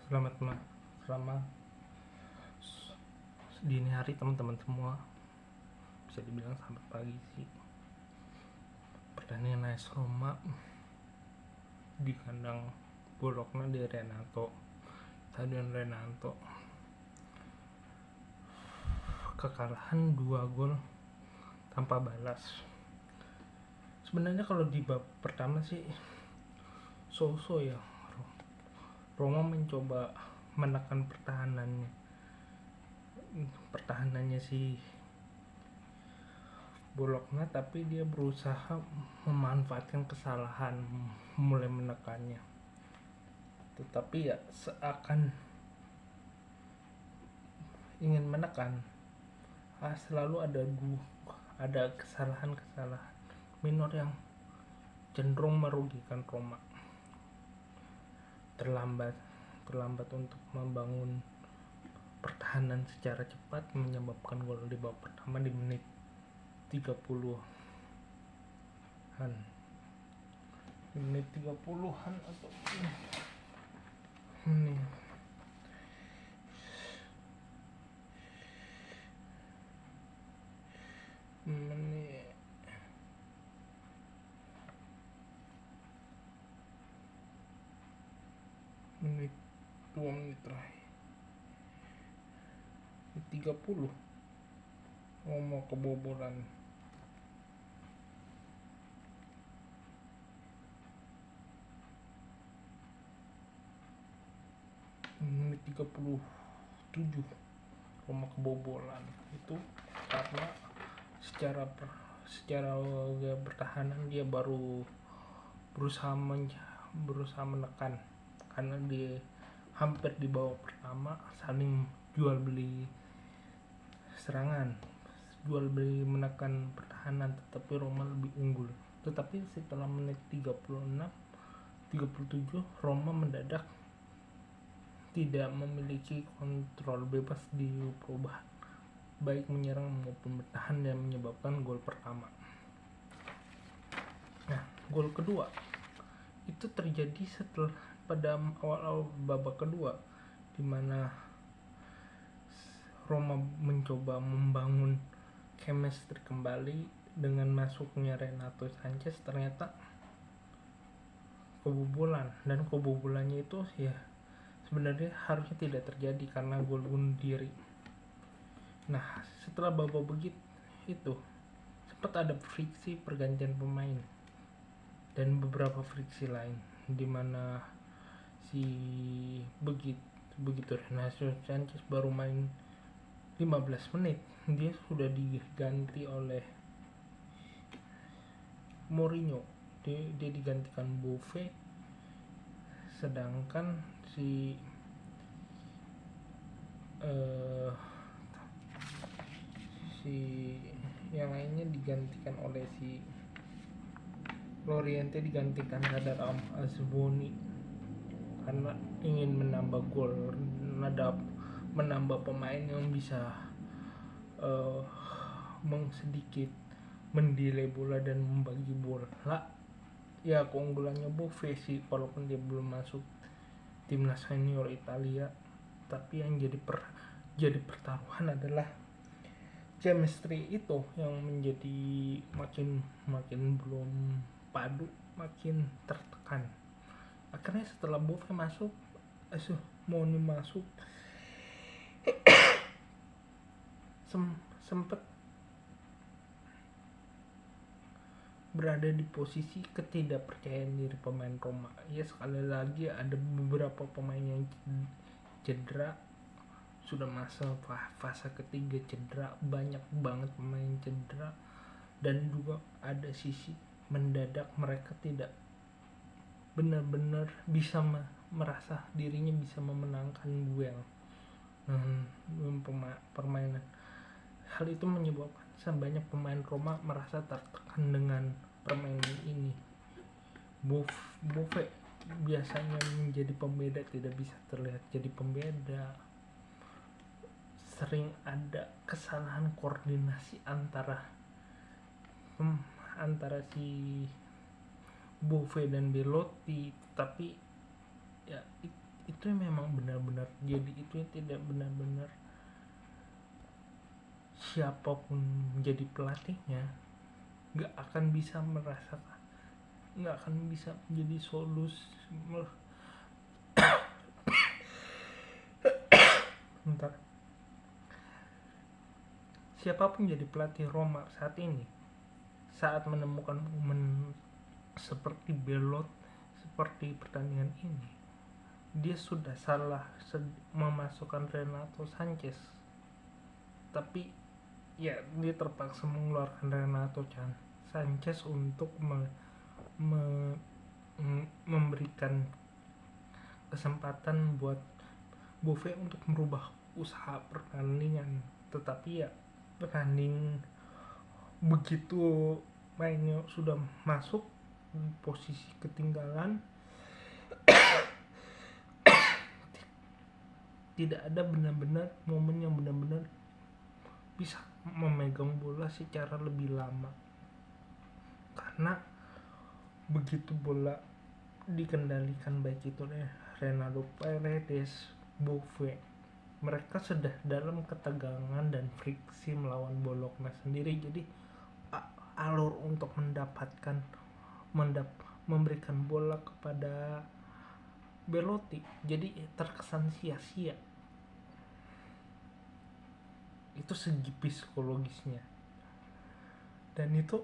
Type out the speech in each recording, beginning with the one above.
Selamat dini hari teman-teman semua. Bisa dibilang selamat pagi sih. Pertandingan AS Roma di kandang Bologna di Stadion Renato. Kekalahan 2 gol tanpa balas. Sebenarnya kalau di bab pertama sih so-so ya. Roma mencoba menekan pertahanannya si Bologna, tapi dia berusaha memanfaatkan kesalahan, mulai menekannya. Tetapi ya seakan ingin menekan, selalu ada kesalahan-kesalahan minor yang cenderung merugikan Roma. Terlambat untuk membangun pertahanan secara cepat menyebabkan gol di babak pertama di menit 30-an. Di menit 30-an atau ini menit 2 menit terakhir di 30 mau kebobolan. Menit 37 Roma kebobolan. Itu karena secara pertahanan dia baru berusaha menekan, karena dia hampir di babak pertama saling jual beli serangan, jual beli menekan pertahanan, tetapi Roma lebih unggul. Tetapi setelah menit 36-37 Roma mendadak tidak memiliki kontrol bebas di perubahan, baik menyerang maupun bertahan, dan menyebabkan gol pertama. Nah, gol kedua itu terjadi pada awal babak kedua, di mana Roma mencoba membangun chemistry kembali dengan masuknya Renato Sanchez. Ternyata kebobolannya itu ya sebenarnya harusnya tidak terjadi karena gol bunuh diri. Nah, setelah babak begitu itu sempat ada friksi pergantian pemain dan beberapa friksi lain, di mana begitu Renato Sanchez baru main 15 menit dia sudah diganti oleh Mourinho. Dia digantikan Buffon, sedangkan si yang lainnya digantikan oleh si Loriente, digantikan Hadar Azmouni karena ingin menambah gol, menambah pemain yang bisa sedikit mendelay bola dan membagi bola. Ya, keunggulannya Buffon sih, walaupun dia belum masuk timnas senior Italia, tapi yang jadi pertaruhan adalah chemistry itu yang menjadi makin belum padu, makin tertekan. Akhirnya setelah Buffon masuk, Moni masuk, sempat berada di posisi ketidakpercayaan diri pemain Roma. Ya, sekali lagi ada beberapa pemain yang cedera, sudah masuk fase ketiga cedera, banyak banget pemain cedera, dan juga ada sisi mendadak mereka tidak benar-benar bisa merasa dirinya bisa memenangkan duel permainan. Hal itu menyebabkan banyak pemain Roma merasa tertekan dengan permainan ini. Buffon biasanya menjadi pembeda tidak bisa terlihat jadi pembeda. Sering ada kesalahan koordinasi antara si Buffon dan Belotti, tapi ya itu memang benar-benar jadi itu yang tidak benar-benar siapapun menjadi pelatihnya nggak akan bisa merasakan, nggak akan bisa menjadi solusi. Bentar. Siapapun jadi pelatih Roma saat ini, saat menemukan momen seperti Belot, seperti pertandingan ini, dia sudah salah memasukkan Renato Sanchez. Tapi ya dia terpaksa mengeluarkan Renato Sanchez untuk memberikan kesempatan buat Bove untuk merubah usaha pertandingan. Tetapi ya pertanding begitu mainnya sudah masuk posisi ketinggalan, tidak ada benar-benar momen yang benar-benar bisa memegang bola secara lebih lama, karena begitu bola dikendalikan baik itu Renato Paredes, Bove, mereka sudah dalam ketegangan dan friksi melawan Bologna sendiri. Jadi alur untuk memberikan bola kepada Belotti jadi terkesan sia-sia. Itu segi psikologisnya, dan itu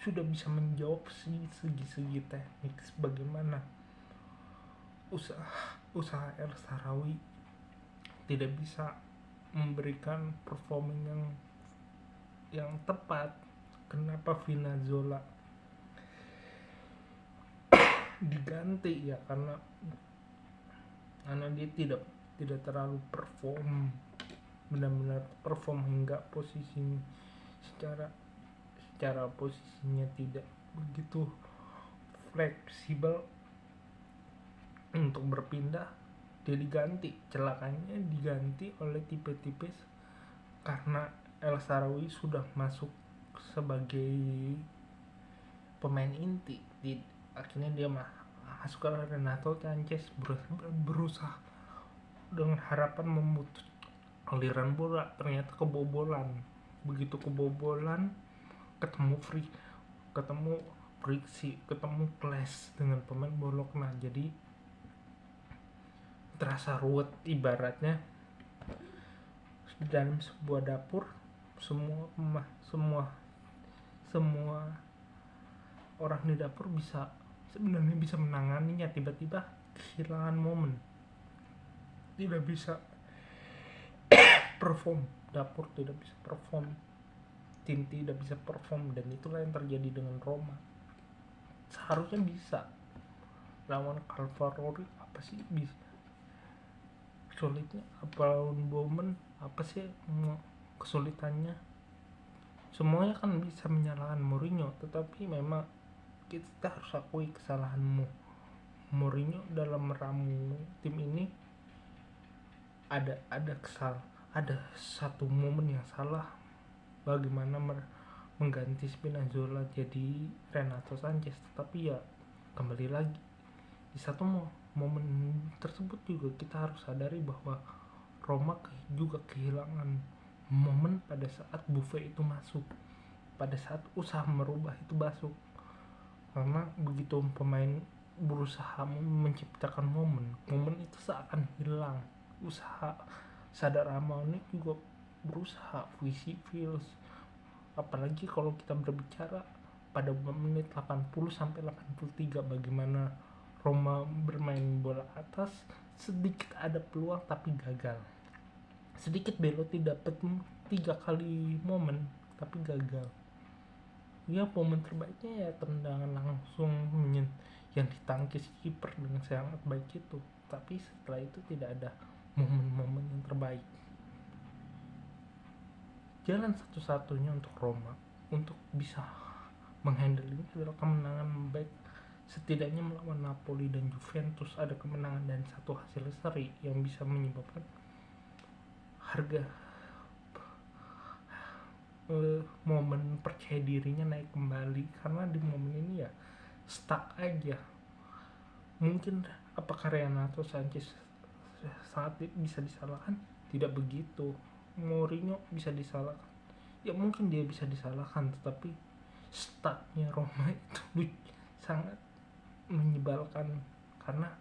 sudah bisa menjawab segi teknik bagaimana usaha El Shaarawy tidak bisa memberikan performing yang tepat. Kenapa Vinazzola diganti ya, karena dia tidak terlalu benar-benar perform hingga posisi secara posisinya tidak begitu fleksibel untuk berpindah. Dia celakanya diganti oleh tipe-tipe karena El Shaarawy sudah masuk sebagai pemain inti. Akhirnya dia masuk ke Renato Sanchez, berusaha dengan harapan memutus aliran bola, ternyata kebobolan. Begitu kebobolan, ketemu friksi, ketemu clash dengan pemain Bologna. Jadi terasa ruwet, ibaratnya dalam sebuah dapur semua orang di dapur sebenarnya bisa menanganinya, tiba-tiba kehilangan momen, tidak bisa perform, dapur tidak bisa perform, tim tidak bisa perform. Dan itulah yang terjadi dengan Roma. Seharusnya bisa lawan Calvaroli, apa sih bisa sulitnya, apa Bowman, apa sih kesulitannya. Semuanya kan bisa menyalahkan Mourinho, tetapi memang kita harus akui kesalahan Mourinho dalam meramu tim ini. Ada satu momen yang salah, bagaimana mengganti Spinazzola jadi Renato Sanchez. Tetapi ya kembali lagi, di satu momen tersebut juga kita harus sadari bahwa Roma juga kehilangan momen pada saat Buffon itu masuk, pada saat usaha merubah itu masuk. Karena begitu pemain berusaha menciptakan momen itu seakan hilang. Usaha Sadar Ramoni juga berusaha feels, apalagi kalau kita berbicara pada menit 80 sampai 83, bagaimana Roma bermain bola atas, sedikit ada peluang tapi gagal. Sedikit Belotti dapat 3 kali momen tapi gagal. Ya momen terbaiknya ya tendangan langsung yang ditangkis kiper dengan sangat baik itu. Tapi setelah itu tidak ada momen-momen yang terbaik. Jalan satu-satunya untuk Roma untuk bisa menghandle ini adalah kemenangan baik, setidaknya melawan Napoli dan Juventus ada kemenangan dan satu hasil seri yang bisa menyebabkan harga momen percaya dirinya naik kembali. Karena di momen ini ya stuck aja. Mungkin Apakah Renato Sanchez bisa disalahkan? Tidak begitu. Mourinho bisa disalahkan, ya mungkin dia bisa disalahkan, tetapi startnya Roma itu sangat menyebalkan karena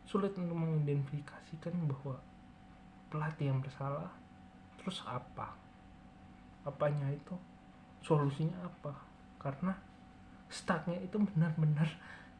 sulit untuk mengidentifikasikan bahwa pelatih yang bersalah. Terus apanya itu, solusinya apa? Karena startnya itu benar-benar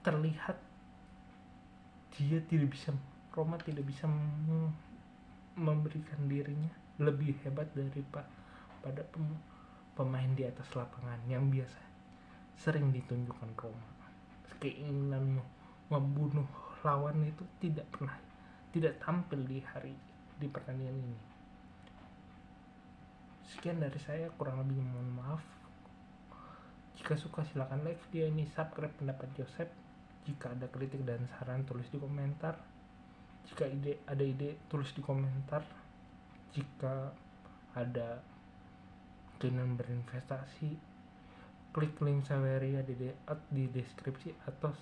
terlihat Roma tidak bisa memberikan dirinya lebih hebat pada pemain di atas lapangan yang biasa sering ditunjukkan Roma. Keinginan membunuh lawan itu tidak tampil di pertandingan ini. Sekian dari saya, kurang lebih mohon maaf. Jika suka silakan like video ini, subscribe pendapat Joseph. Jika ada kritik dan saran tulis di komentar. Jika ada ide tulis di komentar. Jika ada keinginan berinvestasi, klik link Saveria di deskripsi atau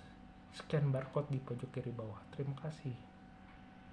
scan barcode di pojok kiri bawah. Terima kasih.